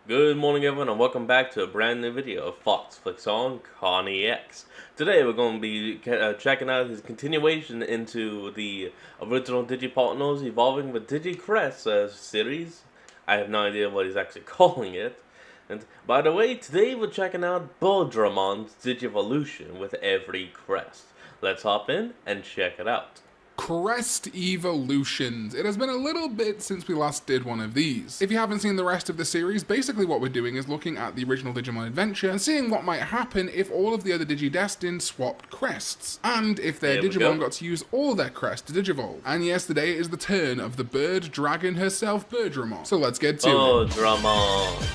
Good morning everyone and welcome back to a brand new video of Fox Flicks on Connie X. Today we're going to be checking out his continuation into the original Digipartners evolving with Crest series. I have no idea what he's actually calling it. And by the way, today we're checking out Birdramon's Digivolution with every crest. Let's hop in and check it out. Crest Evolutions. It has been a little bit since we last did one of these. If you haven't seen the rest of the series, basically what we're doing is looking at the original Digimon Adventure and seeing what might happen if all of the other Digidestined swapped crests, and if their Digimon got to use all their crests to Digivolve. And yes, today is the turn of the bird dragon herself, Birdramon. So let's get to it. Birdramon.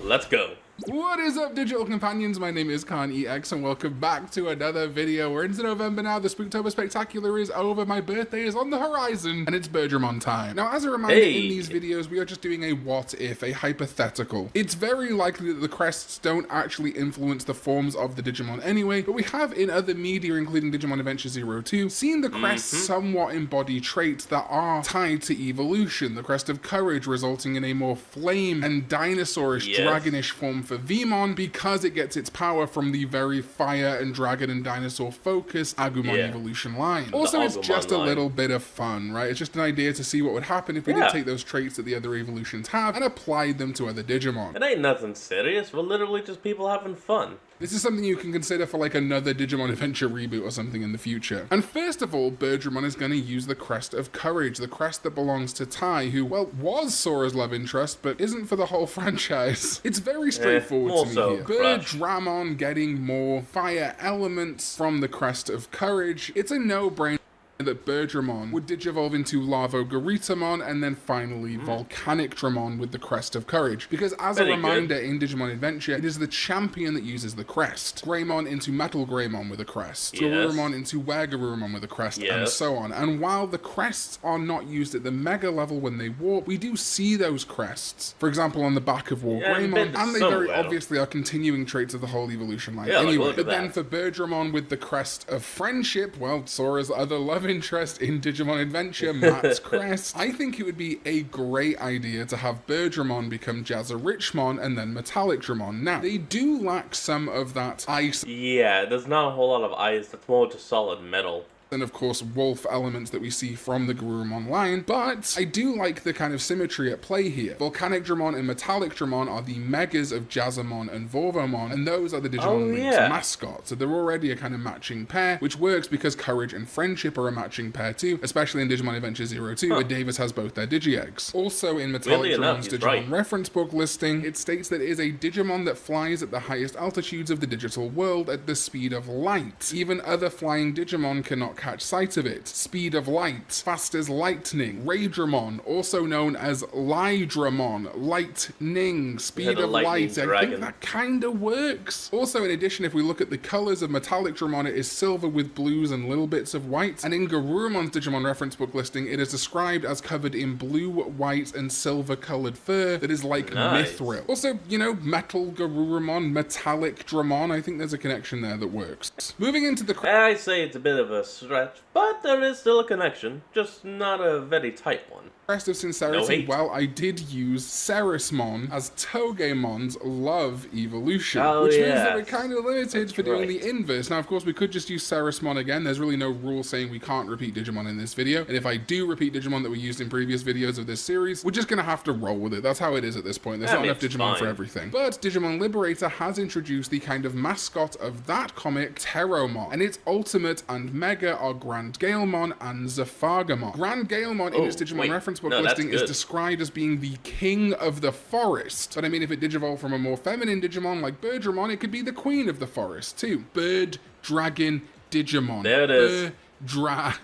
Let's go. What is up, digital companions? My name is Connie X and welcome back to another video. We're into November now, the Spooktober Spectacular is over, my birthday is on the horizon, and it's Birdramon time. Now, as a reminder, in these videos, we are just doing a what if, a hypothetical. It's very likely that the crests don't actually influence the forms of the Digimon anyway, but we have in other media, including Digimon Adventure 02, seen the crests somewhat embody traits that are tied to evolution. The Crest of Courage resulting in a more flame and dinosaurish, dragonish form for Vmon because it gets its power from the very fire and dragon and dinosaur focused Agumon evolution line. Also, it's just a little bit of fun, right? It's just an idea to see what would happen if we did take those traits that the other evolutions have and applied them to other Digimon. It ain't nothing serious, we're literally just people having fun. This is something you can consider for like another Digimon Adventure reboot or something in the future. And first of all, Birdramon is going to use the Crest of Courage, the crest that belongs to Tai, who, well, was Sora's love interest, but isn't for the whole franchise. It's very straightforward to me here. Birdramon getting more fire elements from the Crest of Courage. It's a no-brainer that Birdramon would digivolve into Larvogaritamon and then finally Volcanic Dramon with the Crest of Courage. Because as a reminder, in Digimon Adventure, it is the champion that uses the crest. Greymon into Metal Greymon with a crest. Garurumon into Weregarurumon with a crest, and so on. And while the crests are not used at the Mega level when they warp, we do see those crests. For example, on the back of War Greymon, and they very obviously are continuing traits of the whole evolution line anyway. But then for Birdramon with the Crest of Friendship, well, Sora's other love interest in Digimon Adventure, Matt's Crest, I think it would be a great idea to have Birdramon become Jazzerichmon and then Metallic Dramon. Now, they do lack some of that ice. Yeah, there's not a whole lot of ice, that's more just solid metal. And of course wolf elements that we see from the Garurumon line, but I do like the kind of symmetry at play here. Volcanic Dramon and Metallic Dramon are the megas of Jazzamon and Vorvomon, and those are the Digimon Link's mascots, so they're already a kind of matching pair, which works because Courage and Friendship are a matching pair too, especially in Digimon Adventure 02, where Davis has both their Digi-Eggs. Also in Metallic Dramon's Digimon reference book listing, it states that it is a Digimon that flies at the highest altitudes of the digital world at the speed of light. Even other flying Digimon cannot catch sight of it. Speed of light, fast as lightning. Raydramon, also known as Lydramon, lightning, speed of light. I think that kind of works. Also, in addition, if we look at the colors of Metallic Dramon, it is silver with blues and little bits of white. And in Garurumon's Digimon reference book listing, it is described as covered in blue, white, and silver colored fur that is like mithril. Also, you know, Metal Garurumon, Metallic Dramon, I think there's a connection there that works. Moving into the... I say it's a bit of a stretch, but there is still a connection, just not a very tight one. Crest of Sincerity, well, I did use Ceresmon as Togemon's love evolution, which means that we're kind of limited for doing the inverse. Now, of course, we could just use Ceresmon again. There's really no rule saying we can't repeat Digimon in this video, and if I do repeat Digimon that we used in previous videos of this series, we're just going to have to roll with it. That's how it is at this point. There's not enough Digimon for everything. But Digimon Liberator has introduced the kind of mascot of that comic, Teromon, and its ultimate and mega are Grand Galemon and Zephagamon. Grand Galemon in its Digimon reference book listing is described as being the king of the forest. But I mean, if it digivolved from a more feminine Digimon like Birdramon, it could be the queen of the forest too. Bird, Dragon, Digimon. There it is. Birdramon.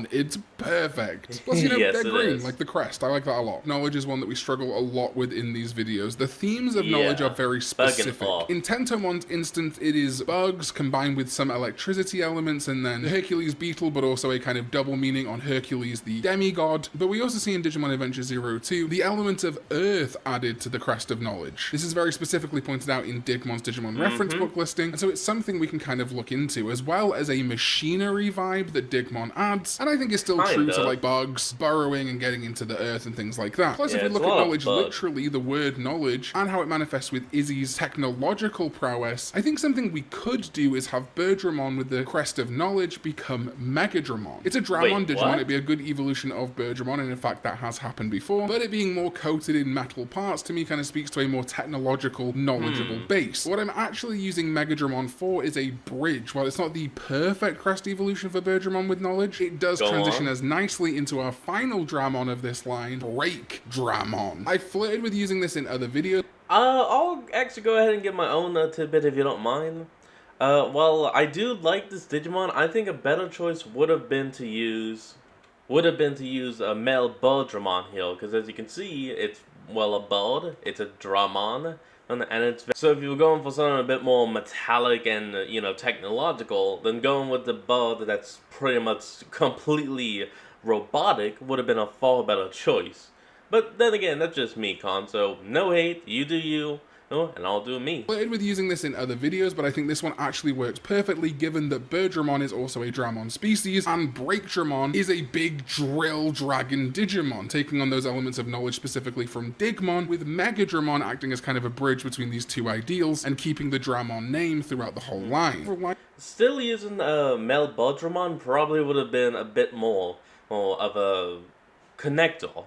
It's perfect. Plus, you know, they're green, like the crest. I like that a lot. Knowledge is one that we struggle a lot with in these videos. The themes of knowledge are very specific. In Tentomon's instance, it is bugs combined with some electricity elements, and then the Hercules beetle, but also a kind of double meaning on Hercules, the demigod. But we also see in Digimon Adventure 02, the element of earth added to the crest of knowledge. This is very specifically pointed out in Digmon's Digimon reference book listing, and so it's something we can kind of look into, as well as a machinery vibe that Digmon adds, and I think is still true to like bugs, burrowing and getting into the earth and things like that. Plus, if we look at knowledge literally, the word knowledge, and how it manifests with Izzy's technological prowess, I think something we could do is have Birdramon with the Crest of Knowledge become Megadramon. It's a Dramon Digimon, it'd be a good evolution of Birdramon, and in fact that has happened before, but it being more coated in metal parts to me kind of speaks to a more technological, knowledgeable base. What I'm actually using Megadramon for is a bridge. While it's not the perfect Crest evolution for Birdramon with knowledge, it does transition us nicely into our final Dramon of this line, Breakdramon. I flirted with using this in other videos. I'll actually go ahead and get my own tidbit if you don't mind. Well, I do like this Digimon. I think a better choice would have been to use a male Birdramon here, because as you can see, it's, well, a bird, it's a Dramon, and it's, so if you were going for something a bit more metallic and, you know, technological, then going with the bird that's pretty much completely robotic would have been a far better choice. But then again, that's just me, Con, so no hate, you do you. And I'll do me. I flirted with using this in other videos, but I think this one actually works perfectly given that Birdramon is also a Dramon species, and Breakdramon is a big drill dragon Digimon, taking on those elements of knowledge specifically from Digimon, with Megadramon acting as kind of a bridge between these two ideals and keeping the Dramon name throughout the whole line. Still using male Birdramon probably would have been a bit more of a connector.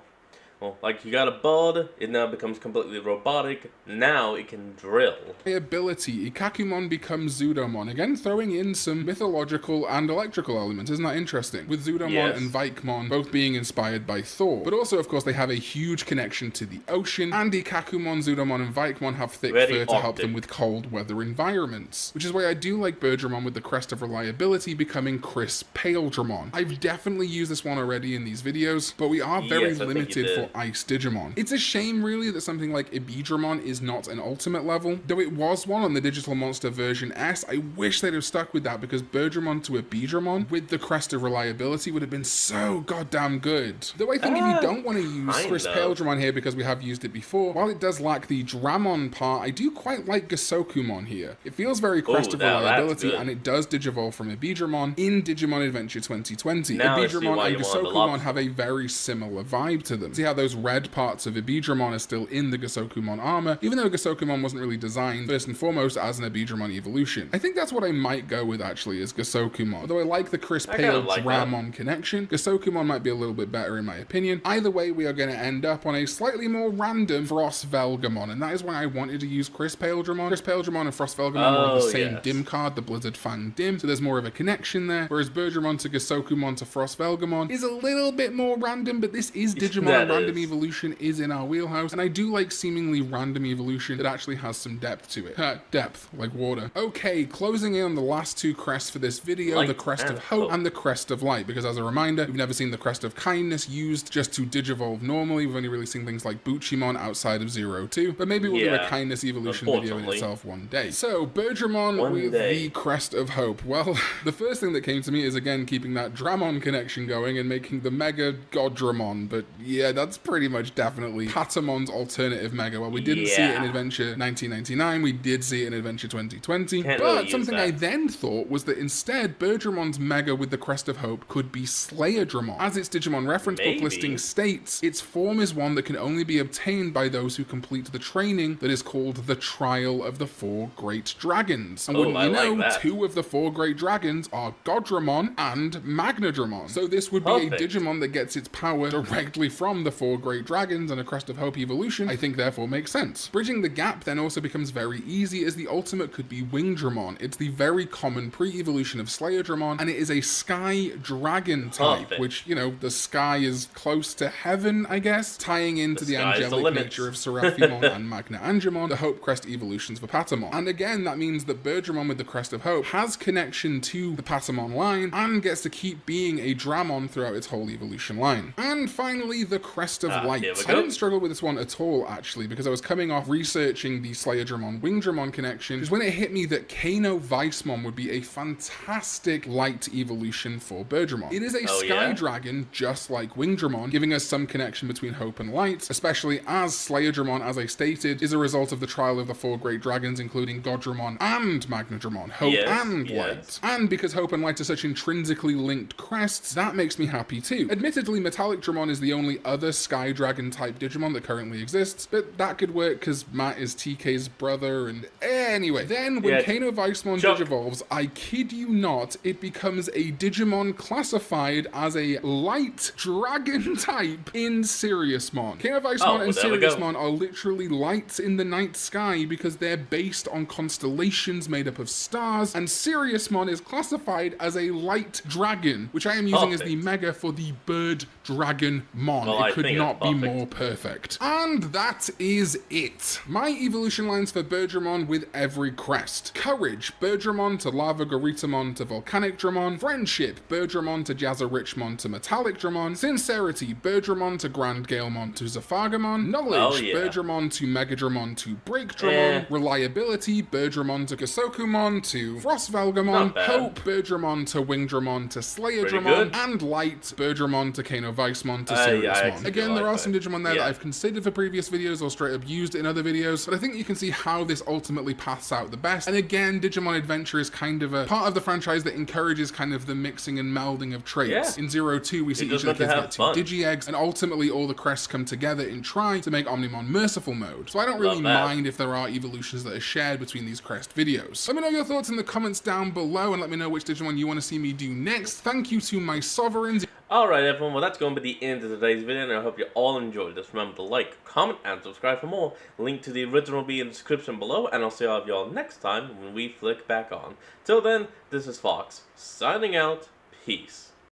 Well, like, you got a bird, it now becomes completely robotic, now it can drill. Ability, Ikakumon becomes Zudomon, again throwing in some mythological and electrical elements, isn't that interesting? With Zudomon and Vaikmon both being inspired by Thor, but also of course they have a huge connection to the ocean, and Ikakumon, Zudomon and Vaikmon have thick fur to help them with cold weather environments, which is why I do like Birdramon with the Crest of Reliability becoming Crisp Paledramon. I've definitely used this one already in these videos, but we are very limited for Ice Digimon. It's a shame really that something like Ibidramon is not an ultimate level, though it was one on the Digital Monster version S. I wish they'd have stuck with that, because Birdramon to Ibidramon with the Crest of Reliability would have been so goddamn good. Though I think if you don't want to use Crisp Paledramon here because we have used it before, while it does lack the Dramon part, I do quite like Gasokumon here. It feels very Crest of Reliability, and it does Digivolve from Ibidramon in Digimon Adventure 2020. Ibidramon and Gasokumon have a very similar vibe to them. See how those red parts of Ibidramon are still in the Gasokumon armor, even though Gasokumon wasn't really designed first and foremost as an Ibidramon evolution. I think that's what I might go with actually, is Gasokumon. Although I like the Crisp Paledramon connection, Gasokumon might be a little bit better in my opinion. Either way, we are going to end up on a slightly more random Frostvelgamon, and that is why I wanted to use Crisp Paledramon. Crisp Paledramon and Frostvelgamon are the same Dim card, the Blizzard Fang Dim, so there's more of a connection there, whereas Birdramon to Gasokumon to Frostvelgamon is a little bit more random, but this is Digimon. Random evolution is in our wheelhouse, and I do like seemingly random evolution that actually has some depth to it. Depth, like water. Okay, closing in on the last two crests for this video, the Crest of Hope and the Crest of Light, because as a reminder, we've never seen the Crest of Kindness used just to Digivolve normally. We've only really seen things like Buchimon outside of 02, but maybe we'll do a Kindness evolution video in itself one day. So, Birdramon with the Crest of Hope. Well, the first thing that came to me is again keeping that Dramon connection going and making the Mega Goddramon, but yeah, that's pretty much definitely Patamon's alternative Mega. Well, we didn't see it in Adventure 1999, we did see it in Adventure 2020, but something I then thought was that instead Birdраmon's Mega with the Crest of Hope could be Slayerdramon. As its Digimon reference book listing states, its form is one that can only be obtained by those who complete the training that is called the Trial of the Four Great Dragons. And wouldn't you know, two of the four great dragons are Goddramon and Magnadramon. So this would be a Digimon that gets its power directly from the four great dragons, and a Crest of Hope evolution I think therefore makes sense. Bridging the gap then also becomes very easy, as the ultimate could be Wingdramon. It's the very common pre-evolution of Slayerdramon, and it is a sky dragon type, which, you know, the sky is close to heaven, I guess, tying into the angelic nature of Seraphimon and Magna-Angemon, the Hope Crest evolutions for Patamon. And again, that means that Birdramon with the Crest of Hope has connection to the Patamon line and gets to keep being a Dramon throughout its whole evolution line. And finally, the Crest Crest of Light. Here we I go. didn't struggle with this one at all, actually, because I was coming off researching the Slayerdramon Wingdramon connection, just when it hit me that Kano Vicemon would be a fantastic light evolution for Birdramon. It is a Sky Dragon, just like Wingdramon, giving us some connection between hope and light, especially as Slayerdramon, as I stated, is a result of the trial of the 4 great dragons, including Goddramon and Magnadramon, hope and light. And because hope and light are such intrinsically linked crests, that makes me happy too. Admittedly, Metallic Dramon is the only other Sky Dragon type Digimon that currently exists, but that could work because Matt is TK's brother, and anyway. Then, when Kano Vicemon Digivolves, I kid you not, it becomes a Digimon classified as a light dragon type in Siriusmon. Kano Vicemon and Siriusmon are literally lights in the night sky because they're based on constellations made up of stars, and Siriusmon is classified as a light dragon, which I am using as the mega for the Birdramon. It could not be more perfect. And that is it. My evolution lines for Birdramon with every crest. Courage, Birdramon to Lava Goritamon to Volcanic Dramon. Friendship, Birdramon to Jazzarichmon to Metallic Dramon. Sincerity, Birdramon to Grand Galemon to Zaphagamon. Knowledge, Birdramon to Megadramon to Breakdramon. Reliability, Birdramon to Kasokumon to Frostvalgamon. Hope, Birdramon to Wingdramon to Slayerdramon. And Light, Birdramon to Kano Vicemon to Siriusmon. Again, there are some Digimon there that I've considered for previous videos or straight up used in other videos, but I think you can see how this ultimately paths out the best. And again, Digimon Adventure is kind of a part of the franchise that encourages kind of the mixing and melding of traits. In 02, we see each of the kids get 2 Digi-Eggs, and ultimately all the crests come together in Tri to make Omnimon Merciful Mode. So I don't really mind if there are evolutions that are shared between these crest videos. Let me know your thoughts in the comments down below, and let me know which Digimon you want to see me do next. Thank you to my sovereigns. Alright everyone, well that's going to be the end of today's video, and I hope you all enjoyed this. Remember to like, comment, and subscribe for more. Link to the original will be in the description below, and I'll see all of y'all next time when we flick back on. Till then, this is Fox, signing out. Peace.